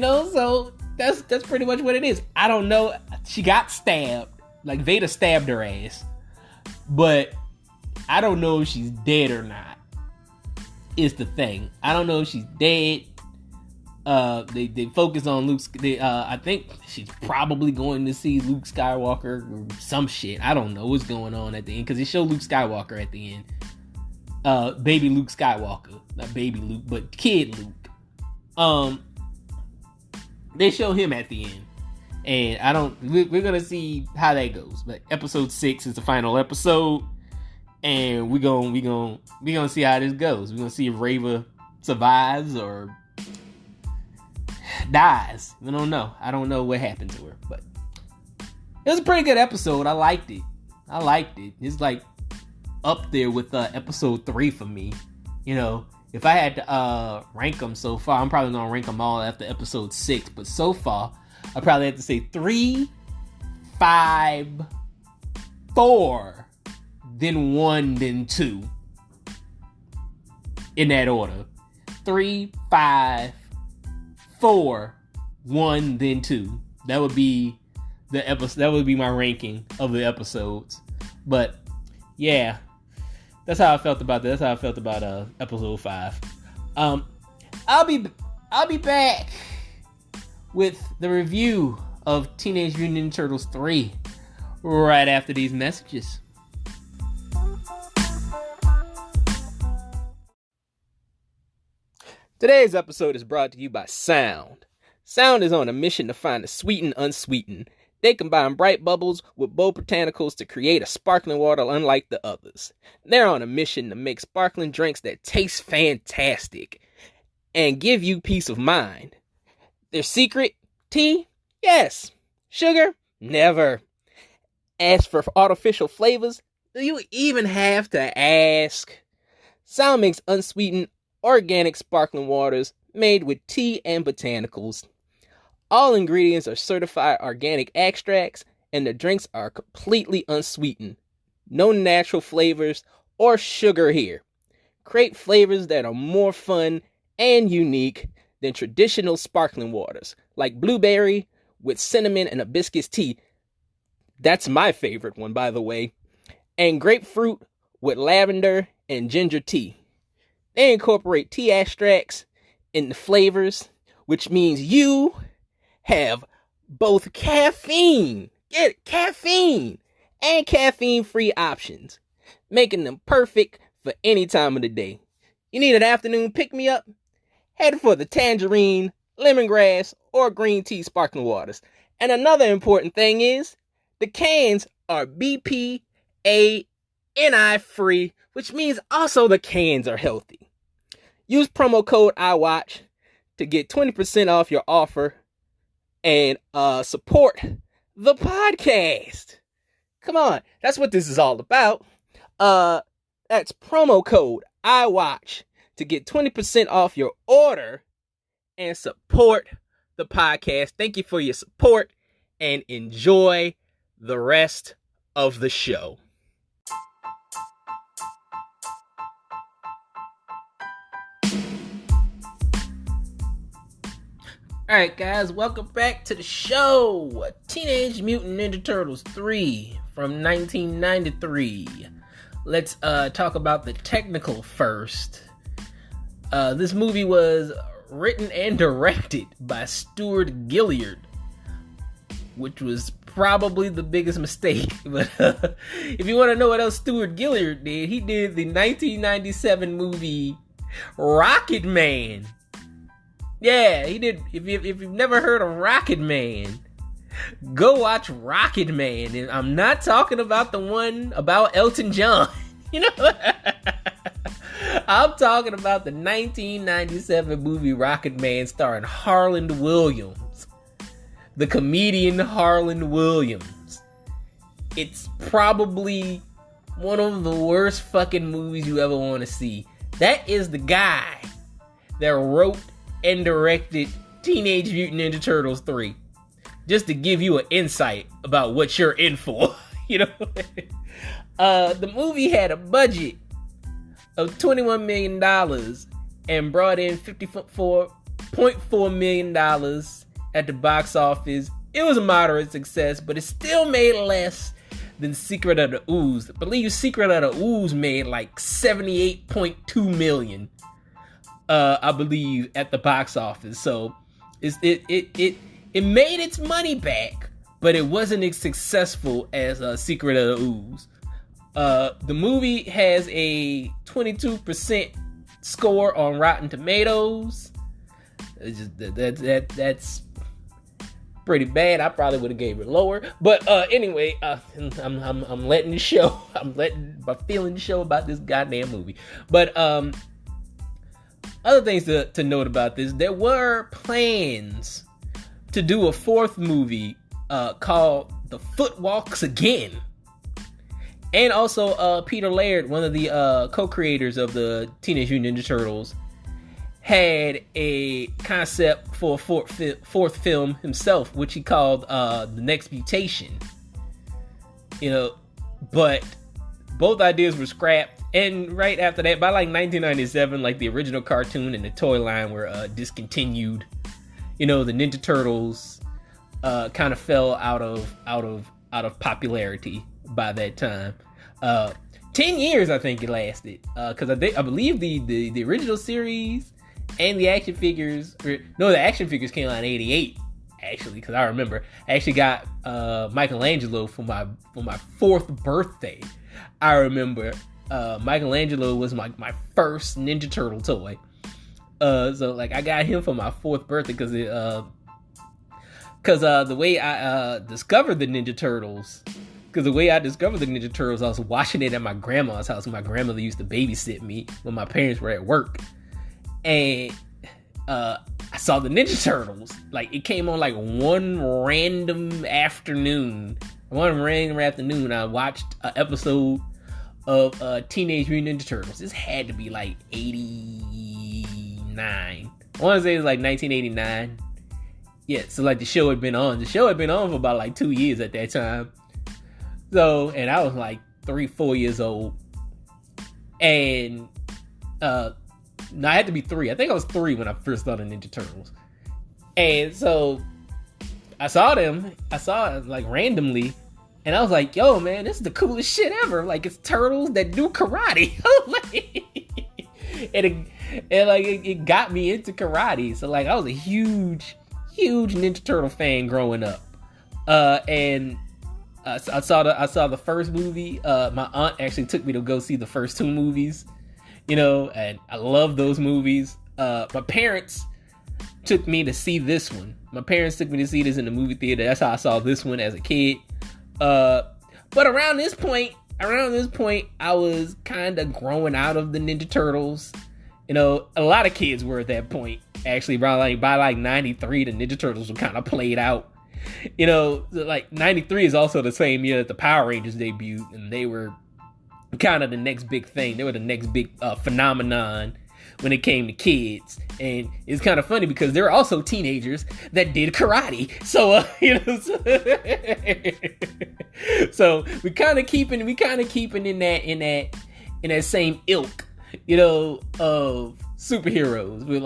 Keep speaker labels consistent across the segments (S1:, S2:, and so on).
S1: So that's pretty much what it is. I don't know. She got stabbed. Like, Vader stabbed her ass. But I don't know if she's dead or not. Is the thing. I don't know if she's dead. They focus on Luke. I think she's probably going to see Luke Skywalker or some shit. I don't know what's going on at the end, because they show Luke Skywalker at the end. Baby Luke Skywalker, not baby Luke, but kid Luke. They show him at the end, and we're gonna see how that goes. But episode 6 is the final episode, and we're gonna see how this goes. We're gonna see if Reva survives or dies. We don't know. I don't know what happened to her, but it was a pretty good episode. I liked it. It's like up there with episode 3 for me. If I had to rank them so far, I'm probably gonna rank them all after episode 6. But so far, I probably have to say 3, 5, 4, then 1, then 2. In that order. 3, 5, 4, 1, then 2. That would be the episode. That would be my ranking of the episodes. But yeah, that's how I felt about that. That's how I felt about episode 5. I'll be back with the review of Teenage Mutant Ninja Turtles 3 right after these messages. Today's episode is brought to you by Sound. Sound is on a mission to find the sweet and unsweetened. They combine bright bubbles with bold botanicals to create a sparkling water unlike the others. They're on a mission to make sparkling drinks that taste fantastic and give you peace of mind. Their secret? Tea? Yes. Sugar? Never. As for artificial flavors, do you even have to ask? Sound makes unsweetened, organic sparkling waters made with tea and botanicals. All ingredients are certified organic extracts, and the drinks are completely unsweetened. No natural flavors or sugar here. Create flavors that are more fun and unique than traditional sparkling waters, like blueberry with cinnamon and hibiscus tea. That's my favorite one, by the way. And grapefruit with lavender and ginger tea. They incorporate tea extracts in the flavors, which means you have both caffeine and caffeine-free options, making them perfect for any time of the day. You need an afternoon pick-me-up? Head for the tangerine, lemongrass, or green tea sparkling waters. And another important thing is, the cans are BPA-NI free, which means also the cans are healthy. Use promo code IWATCH to get 20% off your offer and support the podcast. Come on, that's what this is all about. That's promo code IWATCH to get 20% off your order and support the podcast. Thank you for your support and enjoy the rest of the show. Alright guys, welcome back to the show. Teenage Mutant Ninja Turtles 3 from 1993. Let's talk about the technical first. This movie was written and directed by Stuart Gilliard, which was probably the biggest mistake. But if you want to know what else Stuart Gilliard did, he did the 1997 movie Rocket Man. Yeah, he did. If you've never heard of Rocket Man, go watch Rocket Man. And I'm not talking about the one about Elton John. I'm talking about the 1997 movie Rocket Man starring Harland Williams. The comedian Harland Williams. It's probably one of the worst fucking movies you ever want to see. That is the guy that wrote and directed Teenage Mutant Ninja Turtles 3. Just to give you an insight about what you're in for. The movie had a budget of $21 million and brought in $54.6 $0.4 million at the box office. It was a moderate success, but it still made less than Secret of the Ooze. I believe Secret of the Ooze made like $78.2 million, I believe, at the box office. So it made its money back, but it wasn't as successful as Secret of the Ooze. The movie has a 22% score on Rotten Tomatoes. That's pretty bad. I probably would have gave it lower, but anyway, I'm letting the show. I'm letting my feelings show about this goddamn movie. But other things to note about this: there were plans to do a fourth movie called The Foot Walks Again, and also Peter Laird, one of the co-creators of the Teenage Mutant Ninja Turtles, had a concept for a fourth film himself, which he called The Next Mutation. But both ideas were scrapped, and right after that, by like 1997, like the original cartoon and the toy line were discontinued. The Ninja Turtles kind of fell out of popularity by that time. 10 years, I think it lasted, because I believe the original series and the action figures, the action figures came out in 88, actually, because I remember I actually got Michelangelo for my 4th birthday. I remember Michelangelo was my first Ninja Turtle toy. So like I got him for my 4th birthday because the way I discovered the Ninja Turtles. Because the way I discovered the Ninja Turtles, I was watching it at my grandma's house. My grandmother used to babysit me when my parents were at work. And I saw the Ninja Turtles. Like, it came on like one random afternoon. I watched an episode of Teenage Mutant Ninja Turtles. This had to be like 89. I want to say it was like 1989. Yeah, so like the show had been on. The show had been on for about like 2 years at that time. So, and I was like 3-4 years old. And, no, I had to be 3. I think I was 3 when I first saw the Ninja Turtles. And so, I saw it like randomly. And I was like, yo, man, this is the coolest shit ever. Like, it's turtles that do karate. and it got me into karate. So, like, I was a huge Ninja Turtle fan growing up. And I saw the first movie. My aunt actually took me to go see the first 2 movies. And I love those movies. My parents took me to see this one. My parents took me to see this in the movie theater. That's how I saw this one as a kid. But around this point, I was kind of growing out of the Ninja Turtles. A lot of kids were at that point. Actually, by like 93, the Ninja Turtles were kind of played out. Like 93 is also the same year that the Power Rangers debuted, and they were kind of the next big thing. They were the next big phenomenon when it came to kids. And it's kind of funny because there are also teenagers that did karate. So, so we kind of keeping in that same ilk, of superheroes. We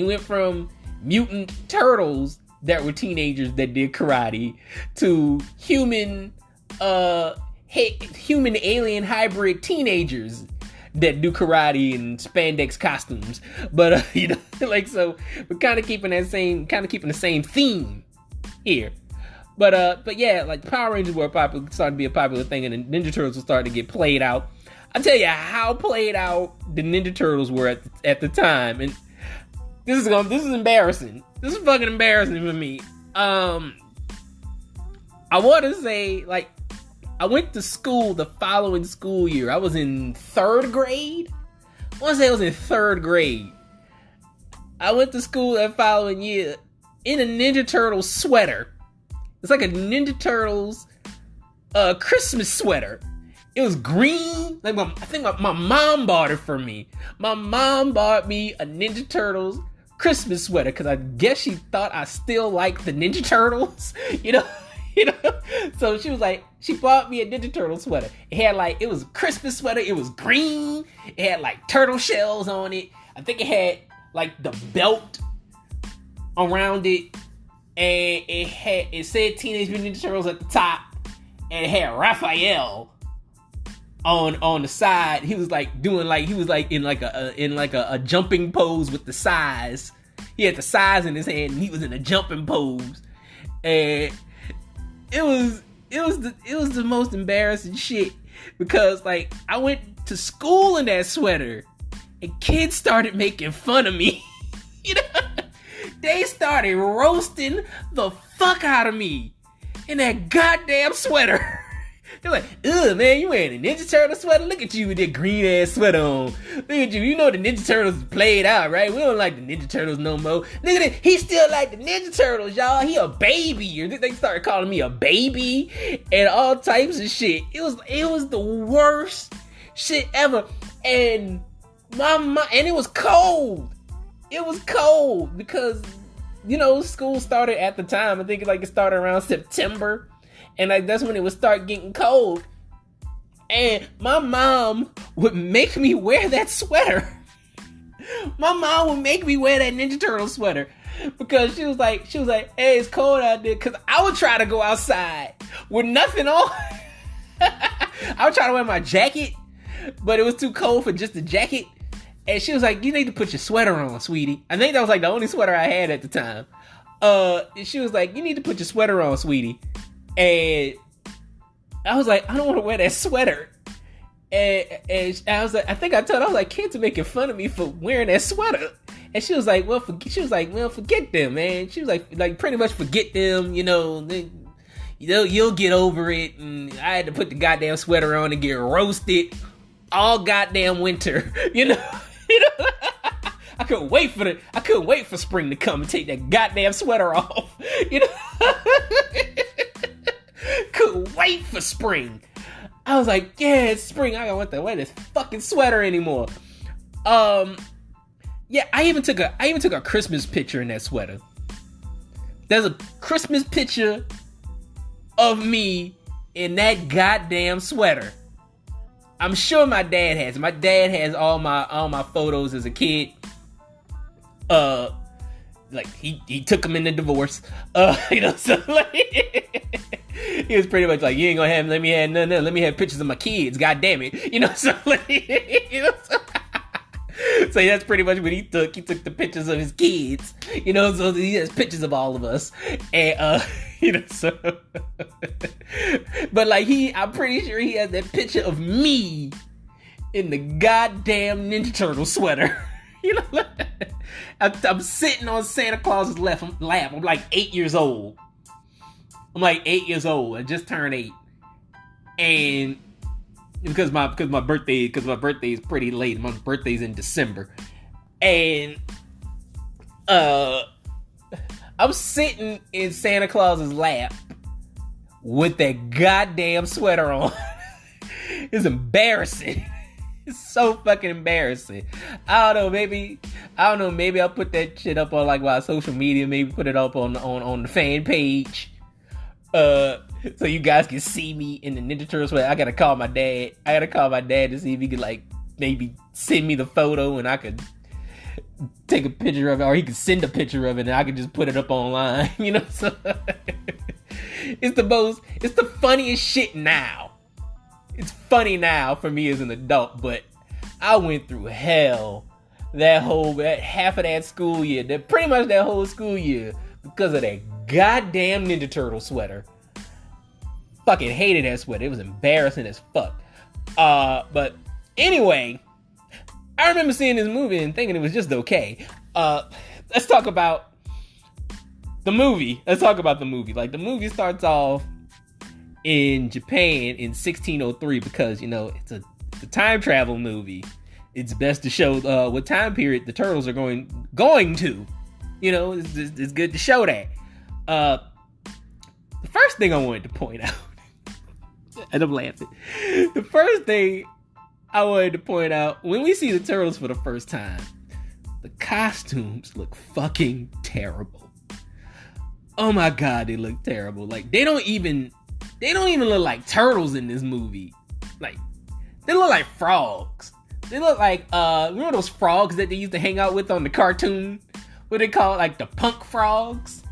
S1: went from mutant turtles that were teenagers that did karate to human alien hybrid teenagers that do karate and spandex costumes. But so we're kind of keeping the same theme here. But yeah, like the Power Rangers were starting to be a popular thing, and the Ninja Turtles were starting to get played out. I'll tell you how played out the Ninja Turtles were at the time, and this is embarrassing. This is fucking embarrassing for me. I want to say, like, I went to school the following school year. I was in 3rd grade. I want to say I was in 3rd grade. I went to school that following year in a Ninja Turtles sweater. It's like a Ninja Turtles Christmas sweater. It was green. Like I think my mom bought it for me. My mom bought me a Ninja Turtles Christmas sweater because I guess she thought I still liked the Ninja Turtles. So she was like, she bought me a Ninja Turtle sweater. It was a Christmas sweater. It was green. It had like turtle shells on it. I think it had like the belt around it, and it said Teenage Mutant Ninja Turtles at the top, and it had Raphael on the side. He was like doing like, he was like in like a jumping pose with the size. He had the size in his hand, and he was in a jumping pose, and it was the most embarrassing shit, because like I went to school in that sweater, and kids started making fun of me. You know, they started roasting the fuck out of me in that goddamn sweater. They're like, ugh, man, you wearing a Ninja Turtle sweater? Look at you with that green ass sweater on. Look at you. You know the Ninja Turtles played out, right? We don't like the Ninja Turtles no more. Look at it. He still like the Ninja Turtles, y'all. He a baby. Or they started calling me a baby and all types of shit. It was the worst shit ever. And and it was cold. It was cold because, you know, school started at the time. I think like it started around September. And like that's when it would start getting cold. And my mom would make me wear that sweater. My mom would make me wear that Ninja Turtle sweater. Because she was like, hey, it's cold out there. Because I would try to go outside with nothing on. I would try to wear my jacket, but it was too cold for just a jacket. And she was like, you need to put your sweater on, sweetie. I think that was like the only sweater I had at the time. She was like, you need to put your sweater on, sweetie. And I was like, I don't want to wear that sweater. And I was like, I think I told her, I was like, kids are making fun of me for wearing that sweater. And she was like, well, forget them, man. She was like pretty much forget them, you know, you'll get over it. And I had to put the goddamn sweater on and get roasted all goddamn winter, you know. I couldn't wait for spring to come and take that goddamn sweater off, you know. Couldn't wait for spring. I was like, yeah, it's spring. I don't want to wear this fucking sweater anymore. Yeah, I even took a Christmas picture in that sweater. There's a Christmas picture of me in that goddamn sweater. I'm sure my dad has. My dad has all my photos as a kid. Like he took them in the divorce. You know, so like he was pretty much like, you ain't gonna have let me have pictures of my kids, god damn it. You know, so like, you know, so that's pretty much what he took. He took the pictures of his kids, you know, so he has pictures of all of us. And you know, so but like I'm pretty sure he has that picture of me in the goddamn Ninja Turtle sweater. You know, I'm sitting on Santa Claus's lap. I'm like 8 years old. I just turned 8, and because my birthday is pretty late. My birthday's in December, and I'm sitting in Santa Claus's lap with that goddamn sweater on. It's embarrassing. It's so fucking embarrassing. I don't know, maybe I'll put that shit up on like my social media, maybe put it up on the fan page. So you guys can see me in the Ninja Turtle sweater. I gotta call my dad to see if he could like maybe send me the photo and I could take a picture of it, or he could send a picture of it and I could just put it up online, you know. So it's the funniest shit now. It's funny now for me as an adult, but I went through hell that half of that school year, pretty much that whole school year, because of that goddamn Ninja Turtle sweater. Fucking hated that sweater. It was embarrassing as fuck. But anyway, I remember seeing this movie and thinking it was just okay. Let's talk about the movie. Like, the movie starts off in Japan in 1603 because, you know, it's a time travel movie. It's best to show what time period the turtles are going to. You know, it's good to show that. The first thing I wanted to point out, and I'm laughing. The first thing I wanted to point out, when we see the turtles for the first time, the costumes look fucking terrible. Oh my god, they look terrible. Like, they don't even look like turtles in this movie. Like, they look like frogs. They look like, remember those frogs that they used to hang out with on the cartoon? what they call it, like the punk frogs.